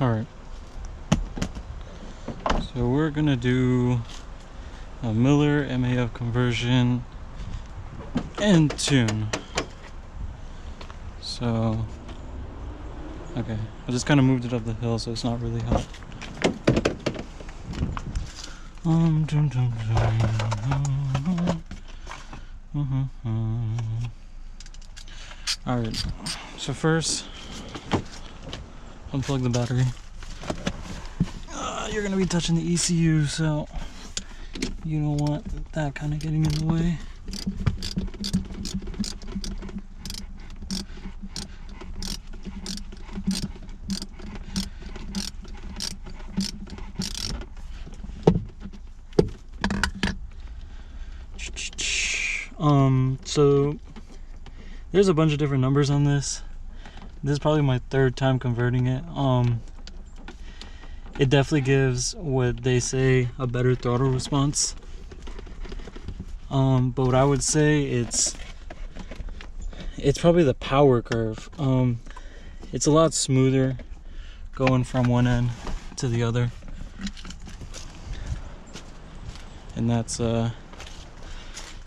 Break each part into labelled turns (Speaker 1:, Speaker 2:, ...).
Speaker 1: Alright, so we're gonna do a Miller MAF conversion and tune. So, okay, I just kind of moved it up the hill so it's not really hot. Alright, so first, unplug the battery. You're gonna be touching the ECU, so you don't want that kind of getting in the way. So there's a bunch of different numbers on this. This is probably my third time converting it. It definitely gives what they say a better throttle response. But what I would say it's probably the power curve. It's a lot smoother going from one end to the other, and that's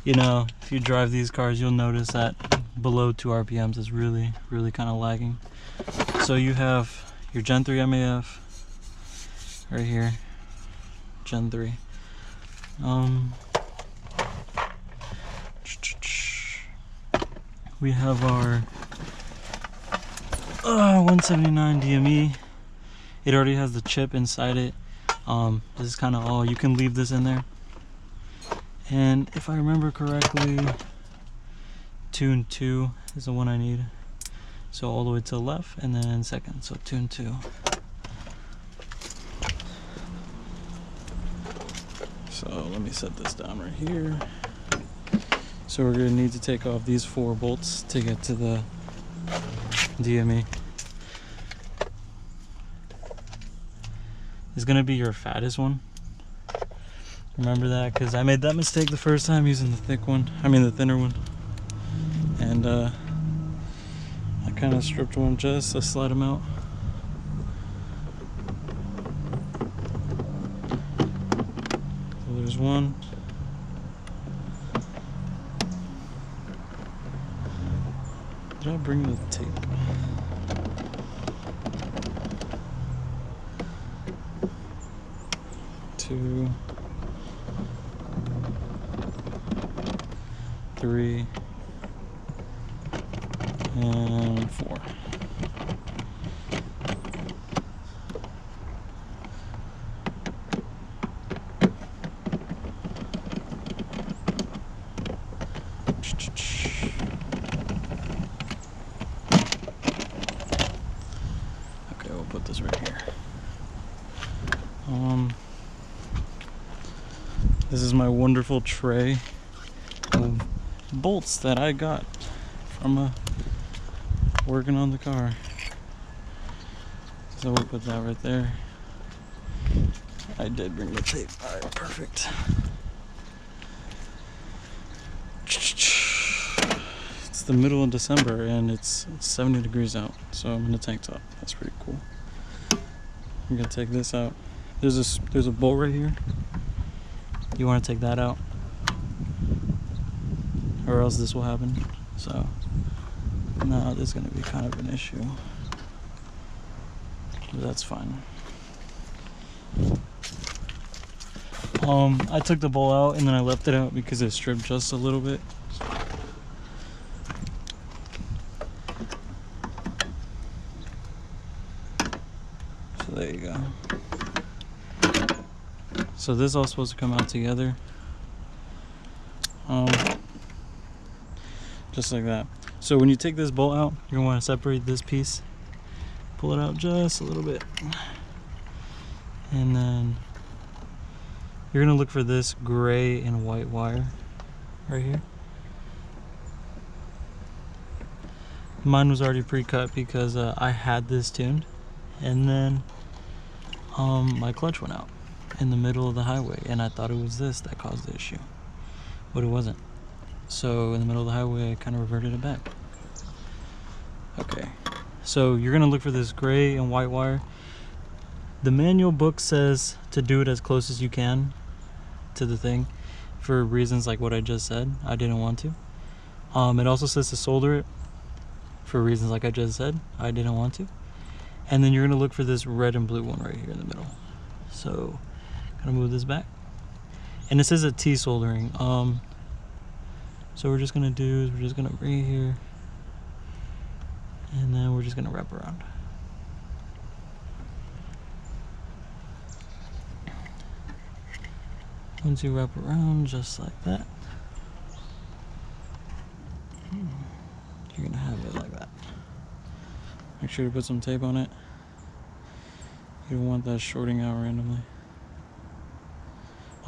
Speaker 1: you know, if you drive these cars, you'll notice that below 2 RPMs is really kind of lagging. So you have your Gen 3 MAF right here, Gen 3. We have our 179 DME. It already has the chip inside it. This is kind of all. You can leave this in there. And if I remember correctly, tune 2 is the one I need. So all the way to the left and then second, so tune 2. So let me set this down right here. So we're gonna need to take off these 4 bolts to get to the DME. It's gonna be your fattest one. Remember that, because I made that mistake the first time using the thick one. I mean the thinner one. And I kind of stripped one just to slide them out. So there's one. Did I bring the tape? Two. 3 and 4. Okay, we'll put this right here. This is my wonderful tray of bolts that I got from working on the car. So we'll put that right there. I did bring the tape. Alright, perfect. It's the middle of December and it's 70 degrees out, so I'm in a tank top. That's pretty cool. I'm gonna take this out. There's a bolt right here. You want to take that out, or else this will happen. So now this is going to be kind of an issue, but that's fine. I took the bolt out and then I left it out because it stripped just a little bit. So there you go. So this is all supposed to come out together. Just like that. So when you take this bolt out, you're gonna want to separate this piece, pull it out just a little bit, and then you're gonna look for this gray and white wire right here. Mine was already pre-cut because I had this tuned, and then my clutch went out in the middle of the highway, and I thought it was this that caused the issue, but it wasn't. So in the middle of the highway, I kind of reverted it back. Okay, so you're gonna look for this gray and white wire. The manual book says to do it as close as you can to the thing for reasons like what I just said. I didn't want to. It also says to solder it for reasons like I just said. I didn't want to. And then you're gonna look for this red and blue one right here in the middle. So, gonna move this back. And it says a T soldering. So we're just gonna do is we're just gonna right here, and then we're just gonna wrap around. Once you wrap around just like that, you're gonna have it like that. Make sure to put some tape on it. You don't want that shorting out randomly.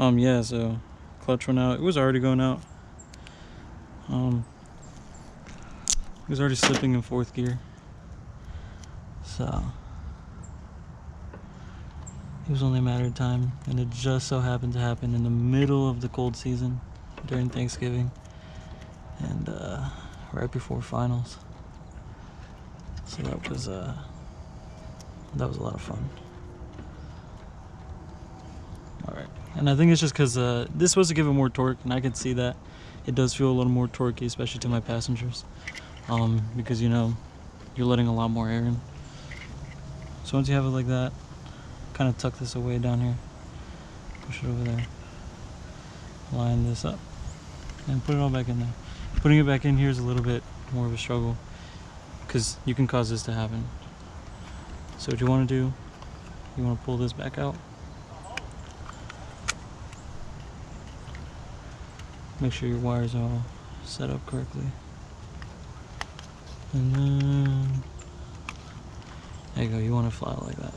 Speaker 1: Yeah, so clutch went out. It was already going out. It was already slipping in 4th gear. So it was only a matter of time, and it just so happened to happen in the middle of the cold season during Thanksgiving and right before finals. So that was a lot of fun. All right, and I think it's just because this is supposed to give it more torque, and I can see that it does feel a little more torquey, especially to my passengers, because you know you're letting a lot more air in. So once you have it like that, kind of tuck this away down here, push it over there, line this up, and put it all back in there. Putting it back in here is a little bit more of a struggle because you can cause this to happen. So what you want to do, you want to pull this back out. Make sure your wires are all set up correctly. And then, there you go, you want to fly it like that.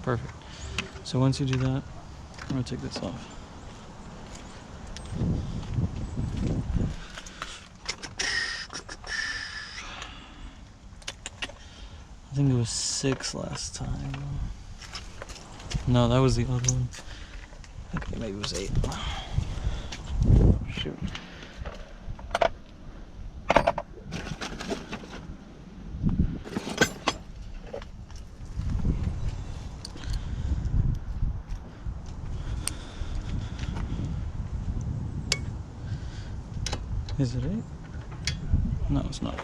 Speaker 1: Perfect. So once you do that, I'm going to take this off. I think it was 6 last time. No, that was the other one. Okay, maybe it was 8. Oh, shoot. Is it 8? No, it's not.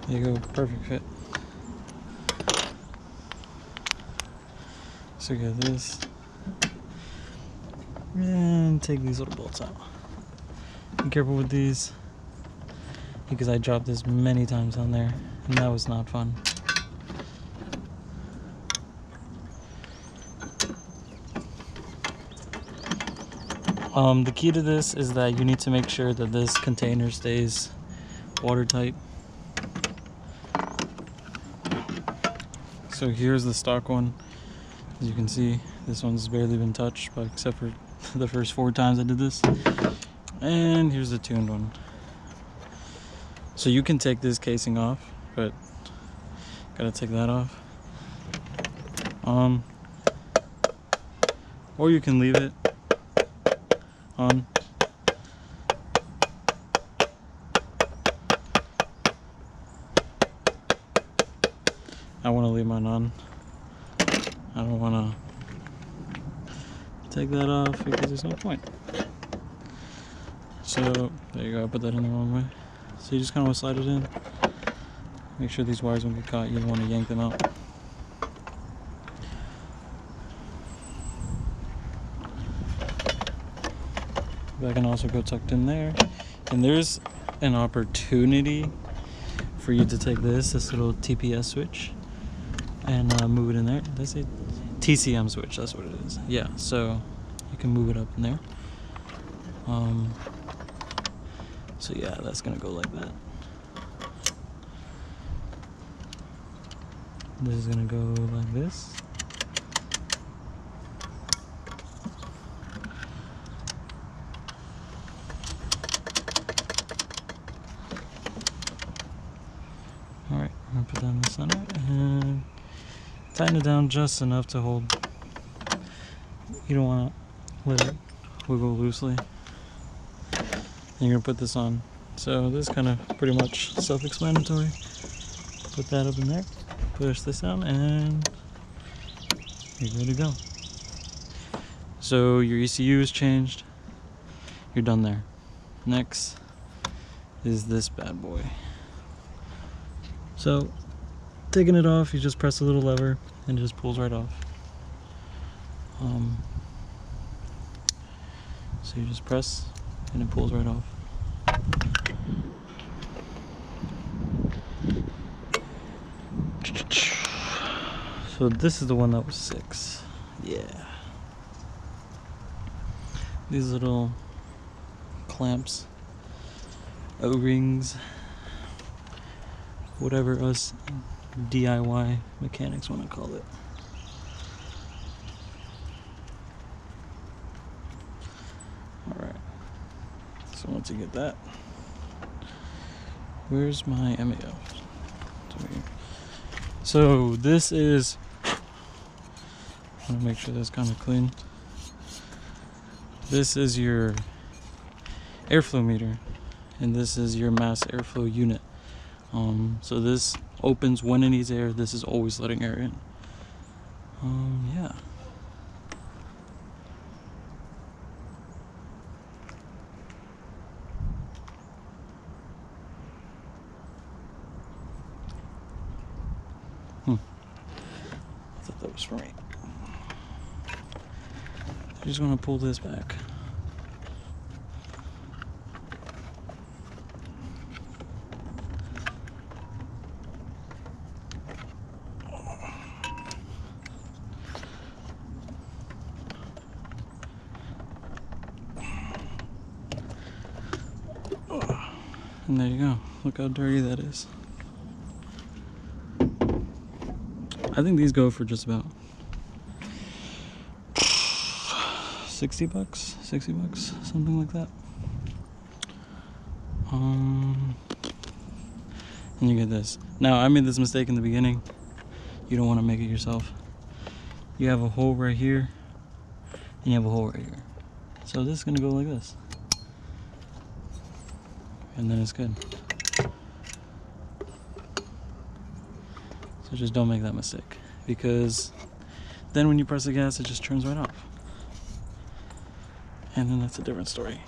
Speaker 1: There you go, perfect fit. So we got this, and take these little bolts out. Be careful with these, because I dropped this many times on there, and that was not fun. The key to this is that you need to make sure that this container stays watertight. So here's the stock one. As you can see, this one's barely been touched, but except for the first 4 times I did this. And here's the tuned one. So you can take this casing off, but gotta take that off. Or you can leave it on. I want to leave mine on. I don't want to take that off because there's no point. So there you go, I put that in the wrong way. So you just kind of want to slide it in. Make sure these wires don't get caught. You don't want to yank them out. That can also go tucked in there. And there's an opportunity for you to take this little TPS switch and move it in there. That's a TCM switch, that's what it is. Yeah, so you can move it up in there. So yeah, that's gonna go like that. This is gonna go like this. Alright, I'm gonna put down the center and tighten it down just enough to hold. You don't want to let it wiggle loosely. You're going to put this on. So this is kind of pretty much self-explanatory. Put that up in there, push this down, and you're good to go. So your ECU is changed. You're done there. Next is this bad boy. So taking it off, you just press a little lever and it just pulls right off. So you just press and it pulls right off. So this is the one that was 6. Yeah. These little clamps, O-rings, whatever us DIY mechanics want to call it. Alright, so once you get that, where's my MAF? So this is, I want to make sure that's kind of clean. This is your airflow meter, and this is your mass airflow unit. So this opens when it needs air. This is always letting air in. Yeah. I thought that was for me. I'm just gonna pull this back. And there you go. Look how dirty that is. I think these go for just about 60 bucks, 60 bucks, something like that. And you get this. Now, I made this mistake in the beginning. You don't want to make it yourself. You have a hole right here, and you have a hole right here. So this is going to go like this. And then it's good. So just don't make that mistake, because then when you press the gas, it just turns right off. And then that's a different story.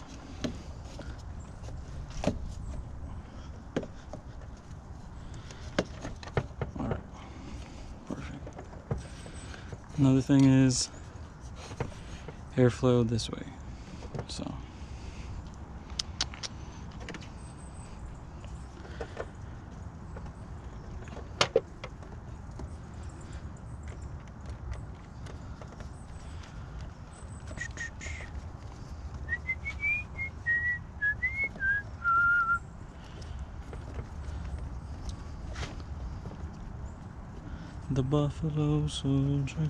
Speaker 1: Alright, perfect. Another thing is airflow this way. So the Buffalo Soldier.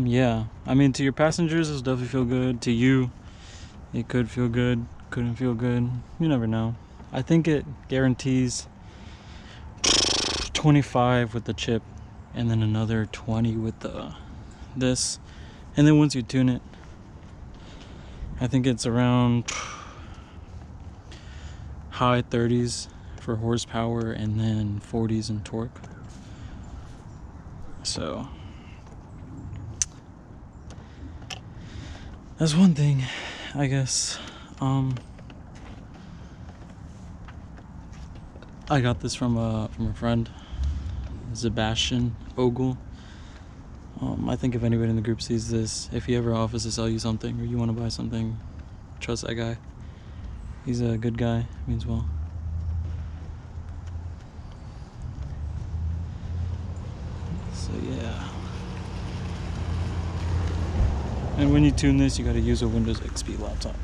Speaker 1: Yeah. I mean, to your passengers, it'll definitely feel good. To you, it could feel good, couldn't feel good. You never know. I think it guarantees 25 with the chip, and then another 20 with the this. And then once you tune it, I think it's around high 30s for horsepower and then 40s in torque. So that's one thing, I guess. I got this from a friend, Sebastian Ogle. I think if anybody in the group sees this, if he ever offers to sell you something or you want to buy something, trust that guy. He's a good guy, means well. So yeah. And when you tune this, you got to use a Windows XP laptop.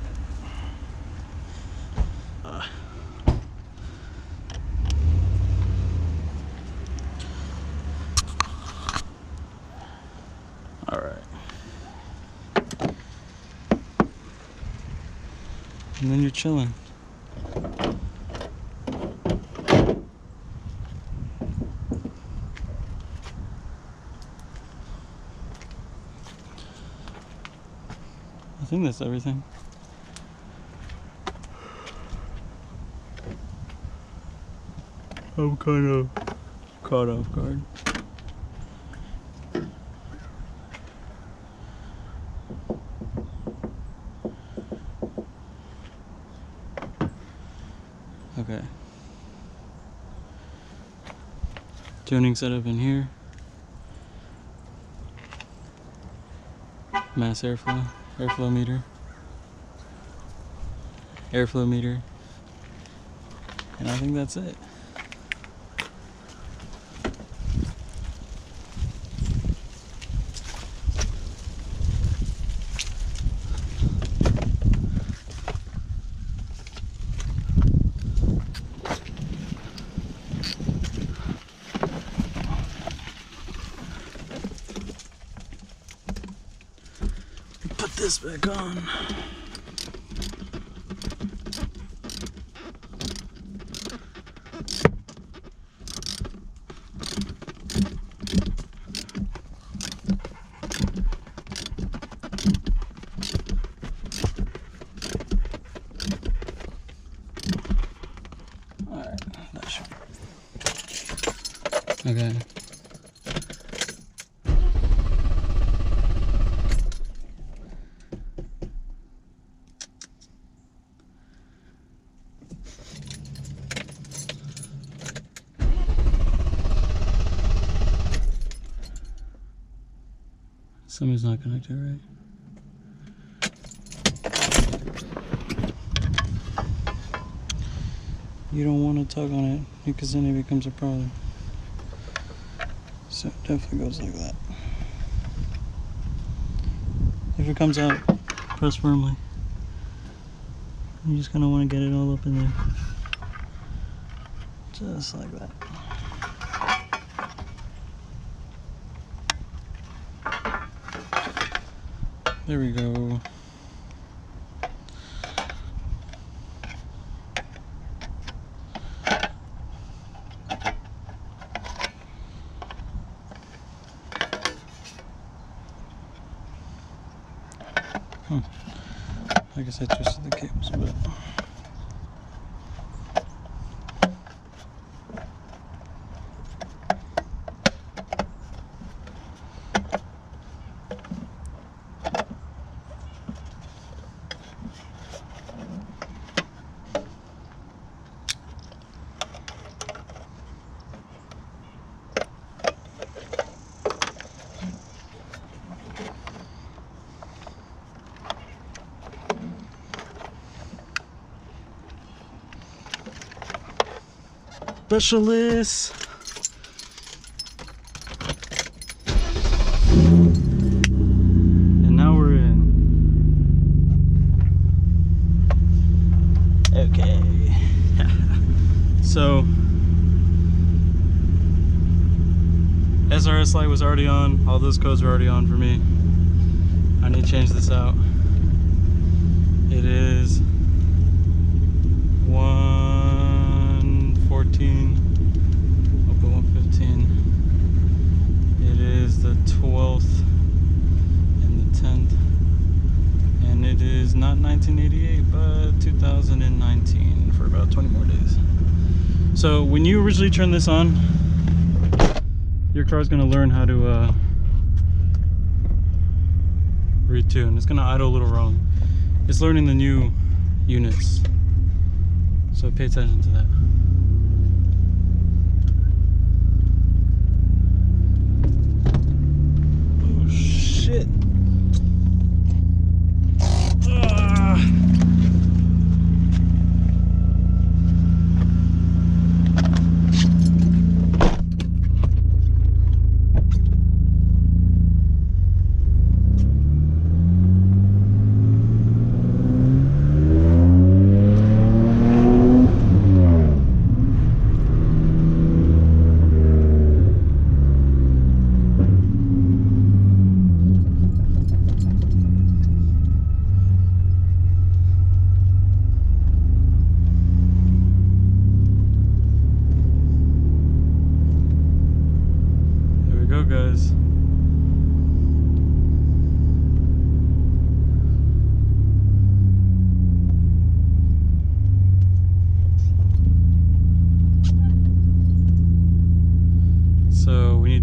Speaker 1: Alright. And then you're chilling. think that's everything. I'm kind of caught off guard. Okay. Tuning setup in here. Mass airflow meter, airflow meter, and I think that's it. Put this back on. Alright, that should be okay. Somebody's not connected, right? You don't want to tug on it because then it becomes a problem. So it definitely goes like that. If it comes out, press firmly. You just kind of want to get it all up in there. Just like that. There we go. I guess I twisted the cables a bit. Specialist. And now we're in. Okay. So SRS light was already on. All those codes were already on for me. I need to change this out. It is 114. I'll put 115. It is the 12th and the 10th. And it is not 1988, but 2019 for about 20 more days. So when you originally turn this on, your car's gonna learn how to retune. It's gonna idle a little wrong. It's learning the new units. So pay attention to that. Oh shit.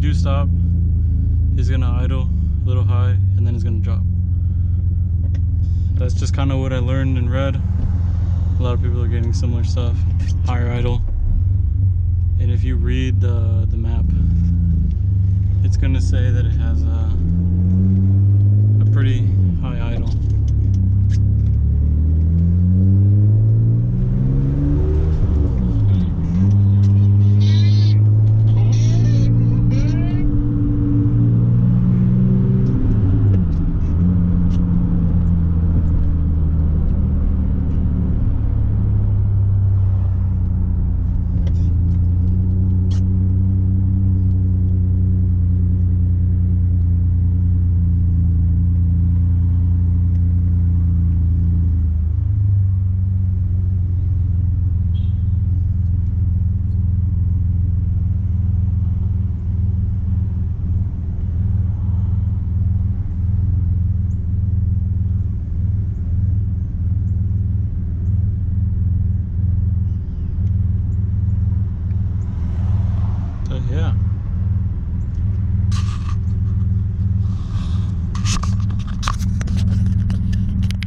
Speaker 1: do stop, it's gonna idle a little high and then it's gonna drop. That's just kind of what I learned and read. A lot of people are getting similar stuff, higher idle. And if you read the map, it's gonna say that it has a pretty high idle.